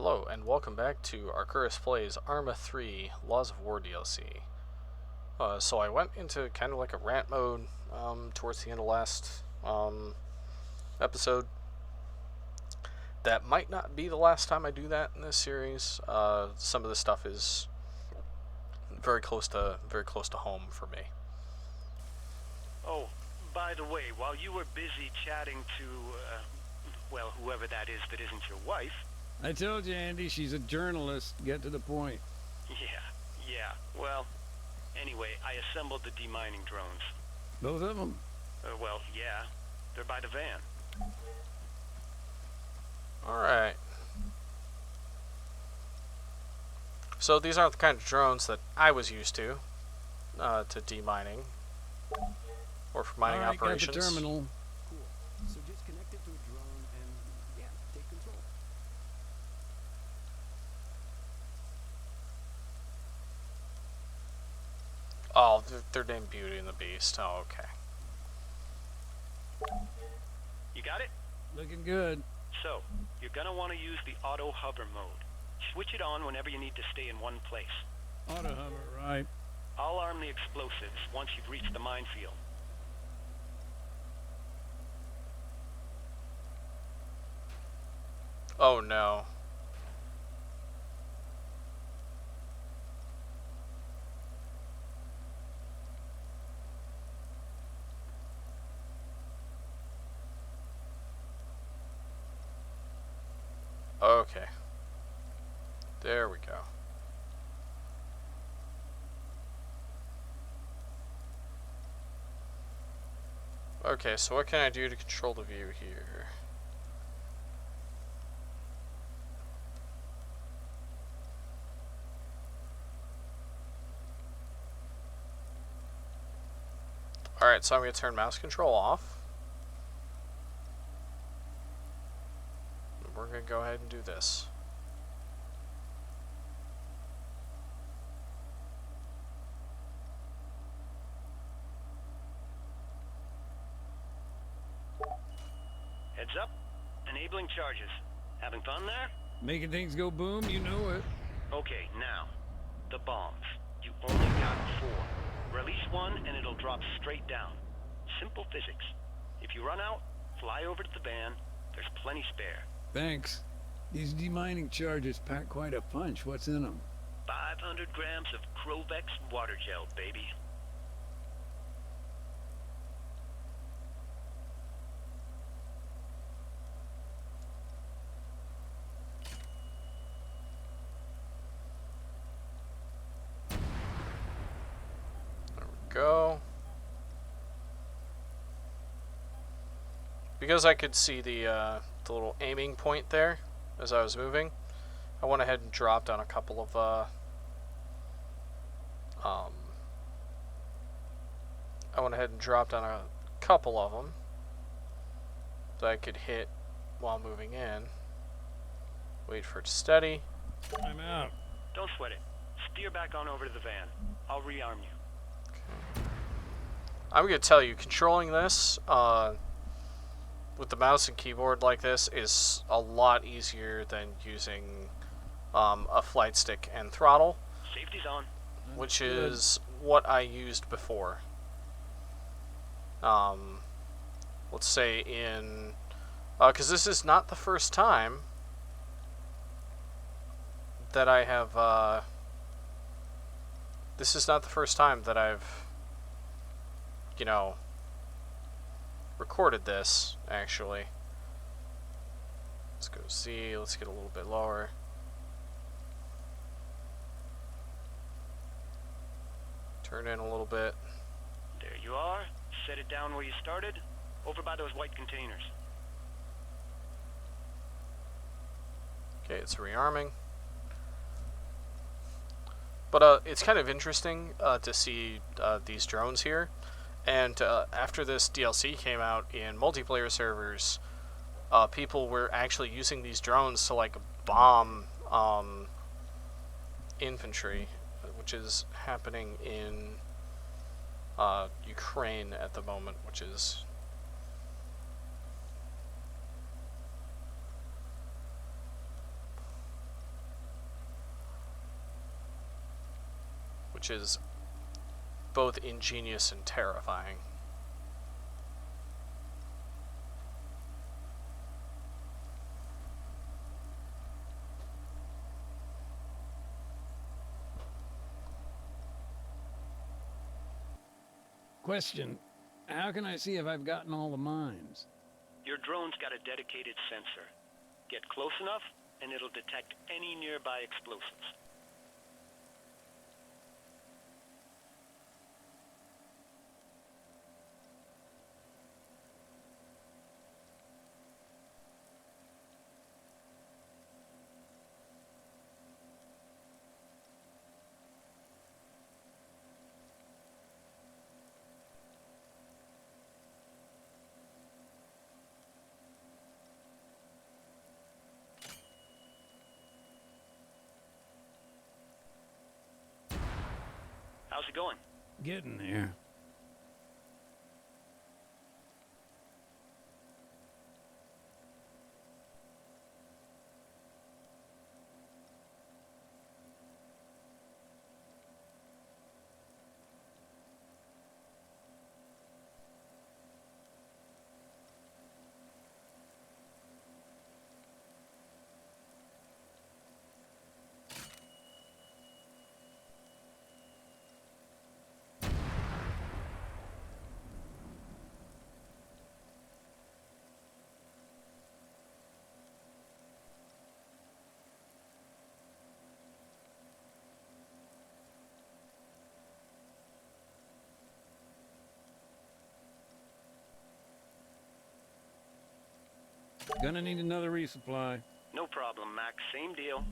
Hello, and welcome back to Arcurus Plays Arma 3 Laws of War DLC. So I went into kind of like a rant mode towards the end of last episode. That might not be the last time I do that in this series. Some of the stuff is very close to home for me. Oh, by the way, while you were busy chatting to, well, whoever that isn't your wife. I told you, Andy, she's a journalist. Get to the point. Yeah. Well, anyway, I assembled the demining drones. Both of them? Well, yeah. They're by the van. Alright. So these aren't the kind of drones that I was used to demining. Or for mining operations. Got the terminal. Cool. So just connect it to a drone and, yeah, take control. Oh, they're named Beauty and the Beast. Oh, okay. You got it? Looking good. So, you're gonna want to use the auto hover mode. Switch it on whenever you need to stay in one place. Auto hover, right. I'll arm the explosives once you've reached the minefield. Oh no. Okay. There we go. Okay, so what can I do to control the view here? Alright, so I'm going to turn mouse control off. We're going to go ahead and do this. Heads up. Enabling charges. Having fun there? Making things go boom, you know it. Okay, now. The bombs. You only got 4. Release one and it'll drop straight down. Simple physics. If you run out, fly over to the van. There's plenty spare. Thanks. These demining charges pack quite a punch. What's in them? 500 grams of Krovex water gel, baby. Go. Because I could see the little aiming point there as I was moving, I went ahead and dropped on a couple of them that I could hit while moving in. Wait for it to steady. I'm out. Don't sweat it. Steer back on over to the van. I'll rearm you. I'm going to tell you, controlling this with the mouse and keyboard like this is a lot easier than using a flight stick and throttle. Safety's on. Which is what I used before. Let's say in... because this is not the first time that I have... this is not the first time that I've... you know, recorded this, actually. Let's go Z, let's get a little bit lower. Turn in a little bit. There you are. Set it down where you started. Over by those white containers. Okay, it's rearming. But it's kind of interesting to see these drones here. And after this DLC came out in multiplayer servers, people were actually using these drones to like bomb infantry, which is happening in Ukraine at the moment, which is which is both ingenious and terrifying. Question, how can I see if I've gotten all the mines? Your drone's got a dedicated sensor. Get close enough, and it'll detect any nearby explosives. How's it going? Getting there. Gonna need another resupply. No problem, Mac. Same deal.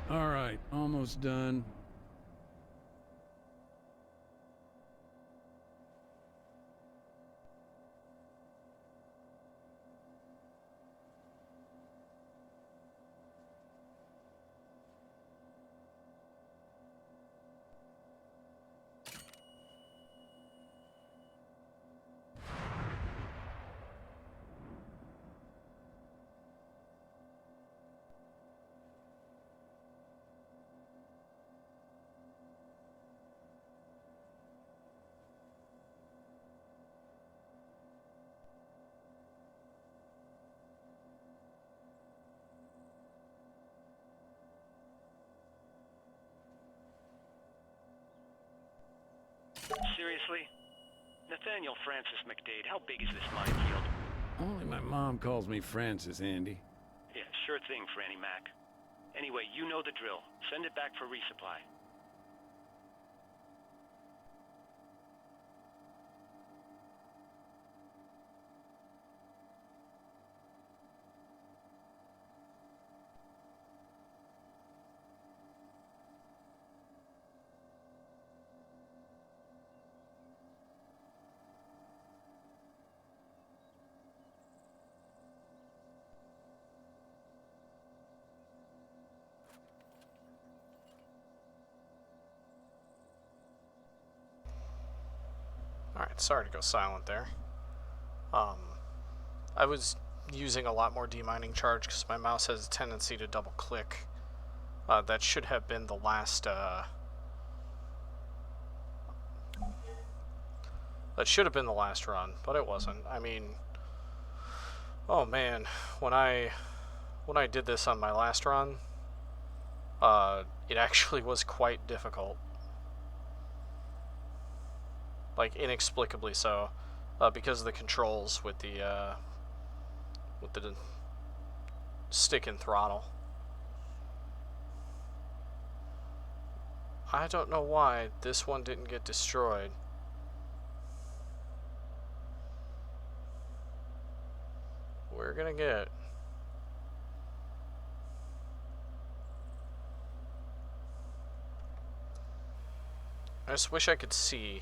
All right, almost done. Seriously? Nathaniel Francis McDade, how big is this minefield? Only my mom calls me Francis, Andy. Yeah, sure thing, Franny Mac. Anyway, you know the drill. Send it back for resupply. Alright, sorry to go silent there. I was using a lot more demining charge because my mouse has a tendency to double click. That should have been the last, that should have been the last run, but it wasn't. I mean, oh man, when I did this on my last run, it actually was quite difficult. Like, inexplicably so, because of the controls with the stick and throttle. I don't know why this one didn't get destroyed. We're gonna get... I just wish I could see.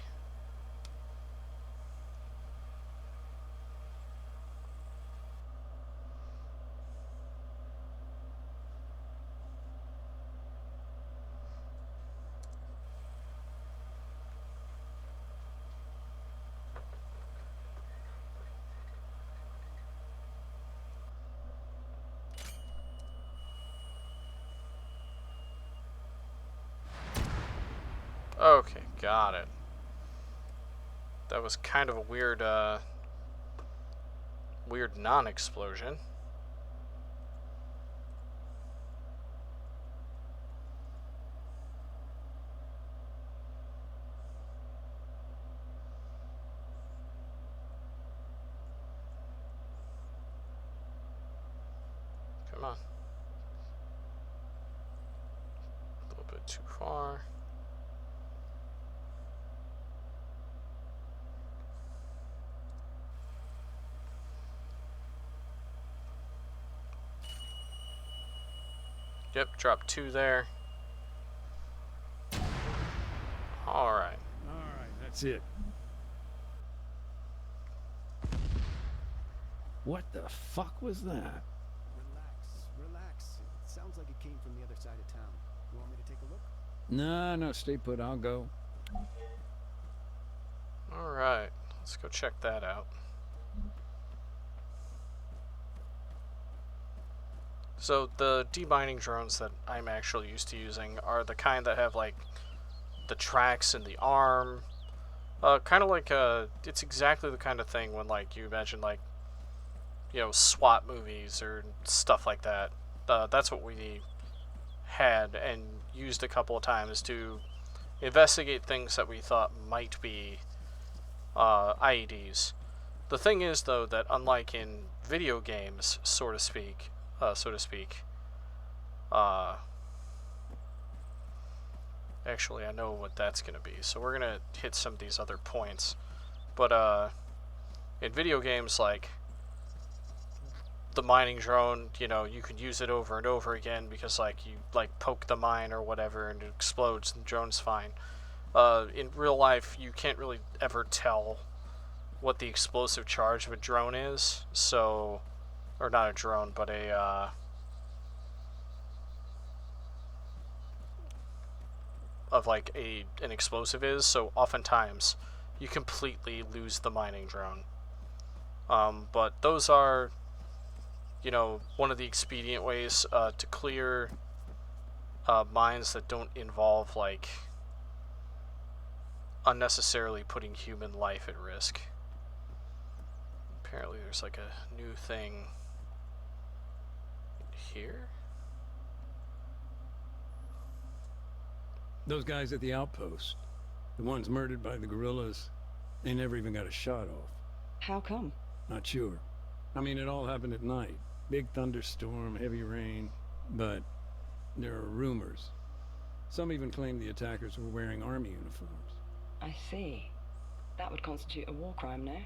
Okay, got it. That was kind of a weird, weird non-explosion. Come on. A little bit too far. Yep, drop 2 there. Alright. Alright, that's it. What the fuck was that? Relax, relax. It sounds like it came from the other side of town. You want me to take a look? No, stay put, I'll go. Alright, let's go check that out. So the demining drones that I'm actually used to using are the kind that have like the tracks and the arm. Kind of like it's exactly the kind of thing when like you imagine like, you know, SWAT movies or stuff like that. That's what we had and used a couple of times to investigate things that we thought might be IEDs. The thing is though that unlike in video games, so to speak, actually I know what that's gonna be, so we're gonna hit some of these other points. But in video games, like the mining drone, you know, you can use it over and over again because like you like poke the mine or whatever and it explodes and the drone's fine. In real life, you can't really ever tell what the explosive charge of a drone is, so, or not a drone, but a of like an explosive is, so oftentimes you completely lose the mining drone. But those are, you know, one of the expedient ways to clear mines that don't involve like unnecessarily putting human life at risk. Apparently there's like a new thing here. Those guys at the outpost, the ones murdered by the guerrillas, they never even got a shot off. How come? Not sure. I mean, it all happened at night. Big thunderstorm, heavy rain, but there are rumors. Some even claim the attackers were wearing army uniforms. I see. That would constitute a war crime, no?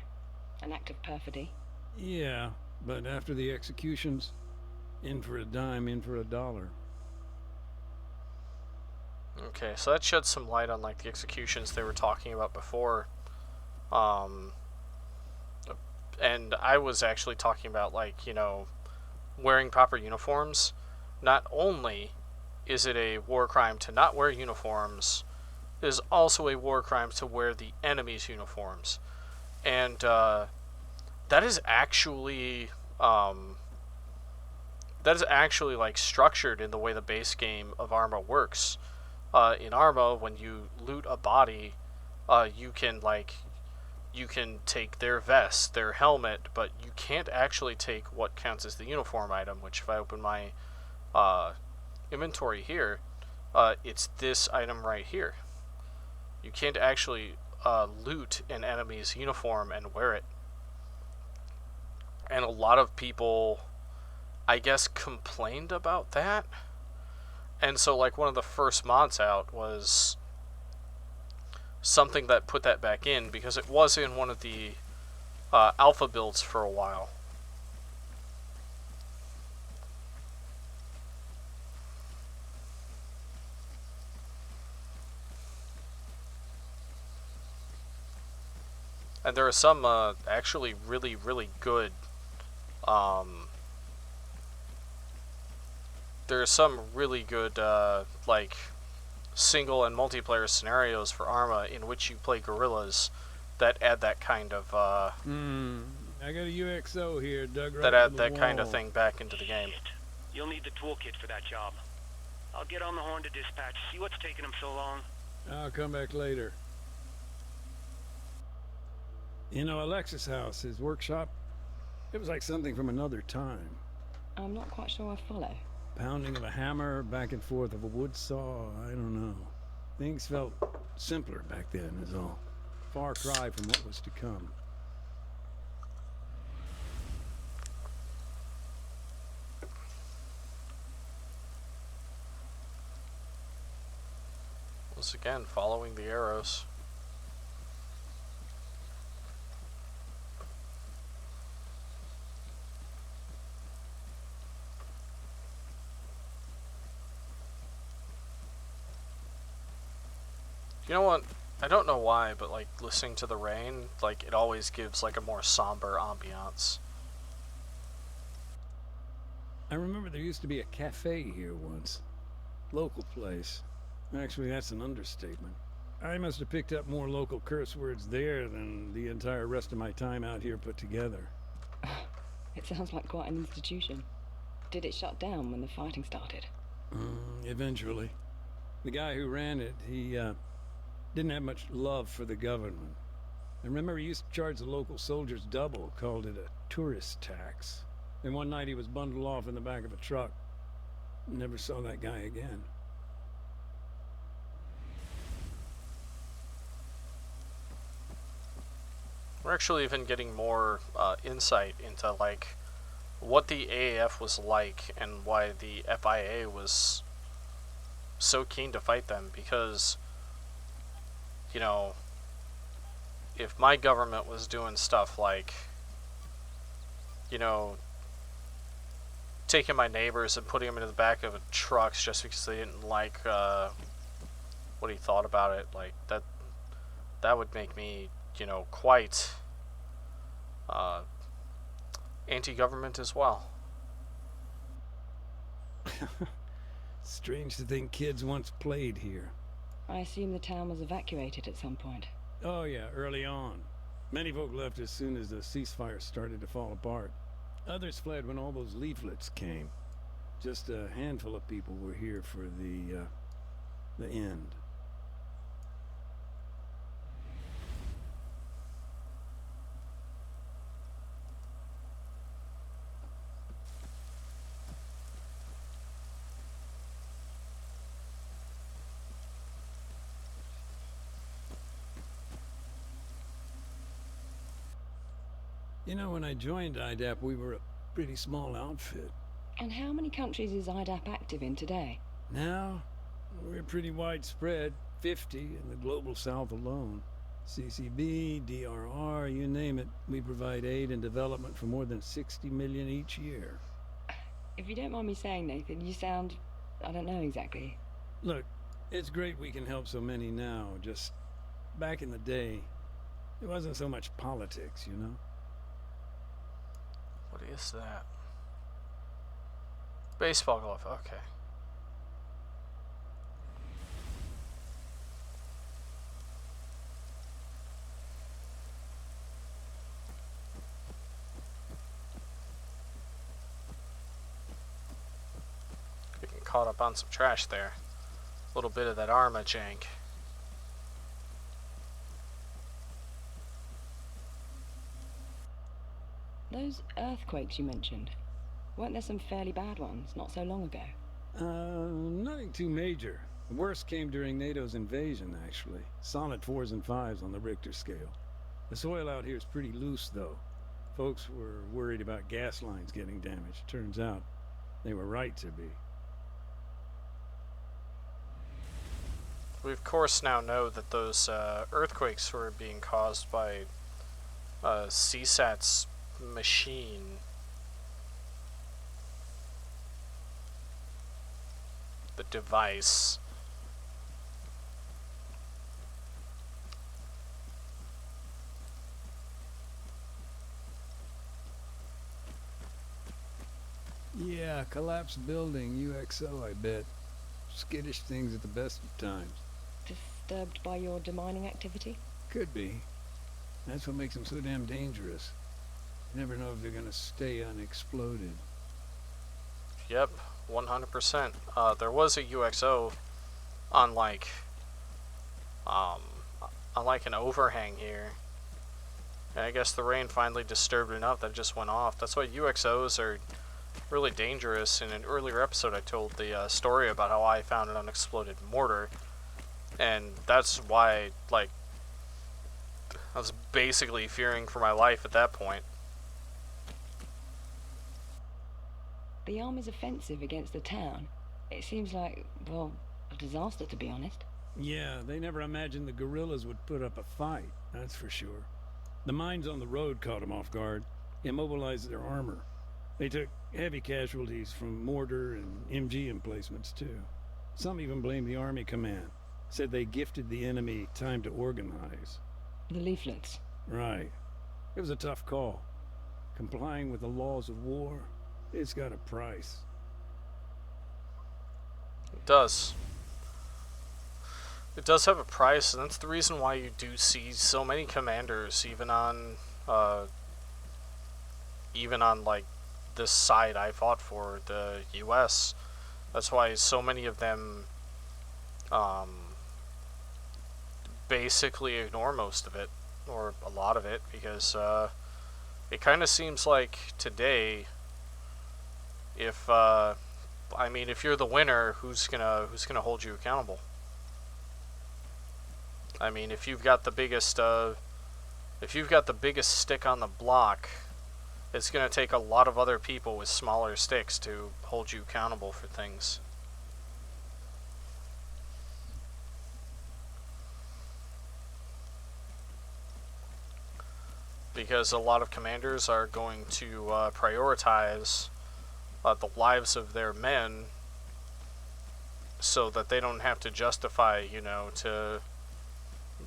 An act of perfidy? Yeah, but after the executions, in for a dime, in for a dollar. Okay, so that sheds some light on like the executions they were talking about before. And I was actually talking about like, you know, wearing proper uniforms. Not only is it a war crime to not wear uniforms, it is also a war crime to wear the enemy's uniforms. and that is actually like structured in the way the base game of Arma works. In Arma, when you loot a body, you can take their vest, their helmet, but you can't actually take what counts as the uniform item, which if I open my inventory here, it's this item right here. You can't actually loot an enemy's uniform and wear it. And a lot of people, I guess, complained about that. And so, like, one of the first mods out was something that put that back in, because it was in one of the alpha builds for a while. And there are some actually really, really good there are some really good like single and multiplayer scenarios for Arma in which you play guerrillas that add that kind of I got a UXO here, dug right that into add the that kind of Oh, wall. thing back into the game. Shit. You'll need the toolkit for that job. I'll get on the horn to dispatch, see what's taking them so long. I'll come back later. You know, Alexis' house, his workshop, it was like something from another time. I'm not quite sure I follow. Pounding of a hammer, back and forth of a wood saw, I don't know. Things felt simpler back then, is all. Far cry from what was to come. Once again, following the arrows. You know what? I don't know why, but like listening to the rain, like it always gives like a more somber ambiance. I remember there used to be a cafe here once. Local place. Actually, that's an understatement. I must have picked up more local curse words there than the entire rest of my time out here put together. It sounds like quite an institution. Did it shut down when the fighting started? Eventually. The guy who ran it, he didn't have much love for the government. I remember he used to charge the local soldiers double, called it a tourist tax. And one night he was bundled off in the back of a truck. Never saw that guy again. We're actually even getting more insight into like what the AAF was like and why the FIA was so keen to fight them, because you know, if my government was doing stuff like, you know, taking my neighbors and putting them into the back of trucks just because they didn't like what he thought about it, like that would make me, you know, quite anti-government as well. Strange to think kids once played here. I assume the town was evacuated at some point. Oh yeah, early on. Many folk left as soon as the ceasefire started to fall apart. Others fled when all those leaflets came. Just a handful of people were here for the end. You know, when I joined IDAP, we were a pretty small outfit. And how many countries is IDAP active in today? Now, we're pretty widespread, 50 in the global south alone. CCB, DRR, you name it, we provide aid and development for more than 60 million each year. If you don't mind me saying, Nathan, you sound... I don't know exactly. Look, it's great we can help so many now, just back in the day, it wasn't so much politics, you know? What is that? Baseball glove, okay. caught up on some trash there. A little bit of that Arma jank. Those earthquakes you mentioned, weren't there some fairly bad ones not so long ago? Nothing too major. The worst came during NATO's invasion, actually. Solid 4s and 5s on the Richter scale. The soil out here is pretty loose, though. Folks were worried about gas lines getting damaged. Turns out, they were right to be. We of course now know that those earthquakes were being caused by CSAT's machine. The device. Yeah, collapsed building, UXO, I bet. Skittish things at the best of times. Disturbed by your demining activity? Could be. That's what makes them so damn dangerous. You never know if they're gonna stay unexploded. Yep, 100%. There was a UXO on like an overhang here. And I guess the rain finally disturbed enough that it just went off. That's why UXOs are really dangerous. In an earlier episode I told the story about how I found an unexploded mortar. And that's why, like, I was basically fearing for my life at that point. The Army's offensive against the town. It seems like, well, a disaster, to be honest. Yeah, they never imagined the guerrillas would put up a fight, that's for sure. The mines on the road caught them off guard, immobilized their armor. They took heavy casualties from mortar and MG emplacements, too. Some even blamed the Army command. Said they gifted the enemy time to organize. The leaflets. Right. It was a tough call. Complying with the laws of war, it's got a price. It does. It does have a price, and that's the reason why you do see so many commanders, even on like this side I fought for, the U.S. That's why so many of them basically ignore most of it, or a lot of it, because it kind of seems like today, if if you're the winner, who's gonna hold you accountable? I mean, if you've got the biggest stick on the block, it's gonna take a lot of other people with smaller sticks to hold you accountable for things. Because a lot of commanders are going to prioritize the lives of their men so that they don't have to justify, to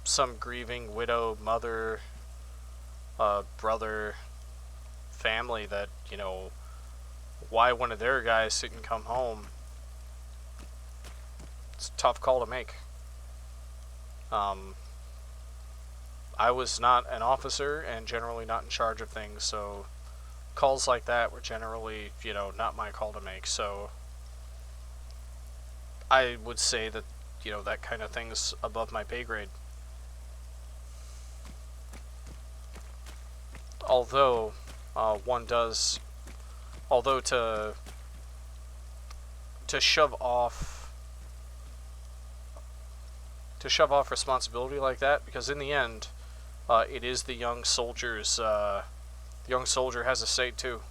some grieving widow, mother, brother, family that, why one of their guys didn't come home. It's a tough call to make. I was not an officer and generally not in charge of things, so calls like that were generally, not my call to make. So I would say that, that kind of thing's above my pay grade. Although, to shove off responsibility like that, because in the end, it is the young soldier's, the young soldier has a say too.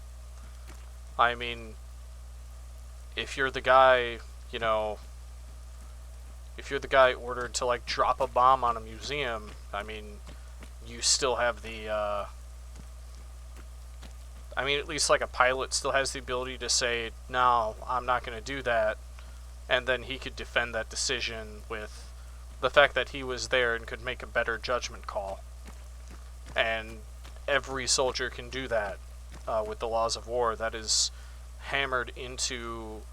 I mean, if you're the guy, ordered to like drop a bomb on a museum, I mean, you still have the, at least like a pilot still has the ability to say, no, I'm not going to do that, and then he could defend that decision with the fact that he was there and could make a better judgment call. And every soldier can do that with the laws of war. That is hammered into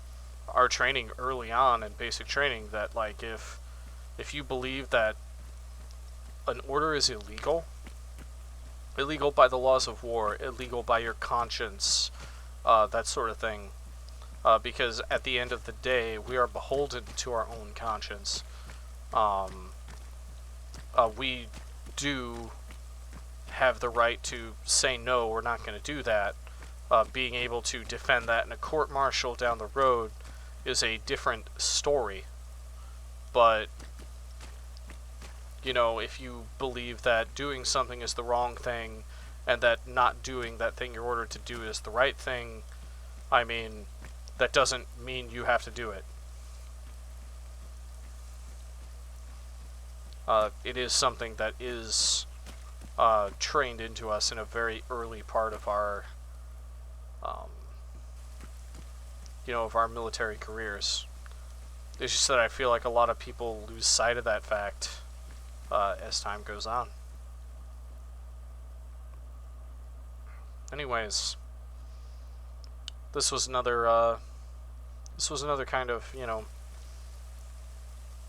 our training early on in basic training, that like if you believe that an order is illegal by the laws of war, illegal by your conscience, that sort of thing, because at the end of the day, we are beholden to our own conscience. We do have the right to say, no, we're not going to do that. Being able to defend that in a court-martial down the road is a different story. But, you know, if you believe that doing something is the wrong thing, and that not doing that thing you're ordered to do is the right thing, I mean, that doesn't mean you have to do it. It is something that is trained into us in a very early part of our, of our military careers. It's just that I feel like a lot of people lose sight of that fact as time goes on. Anyways, this was another kind of,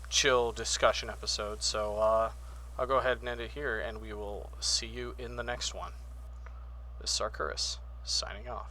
chill discussion episode, so I'll go ahead and end it here, and we will see you in the next one. This is Arcturus, signing off.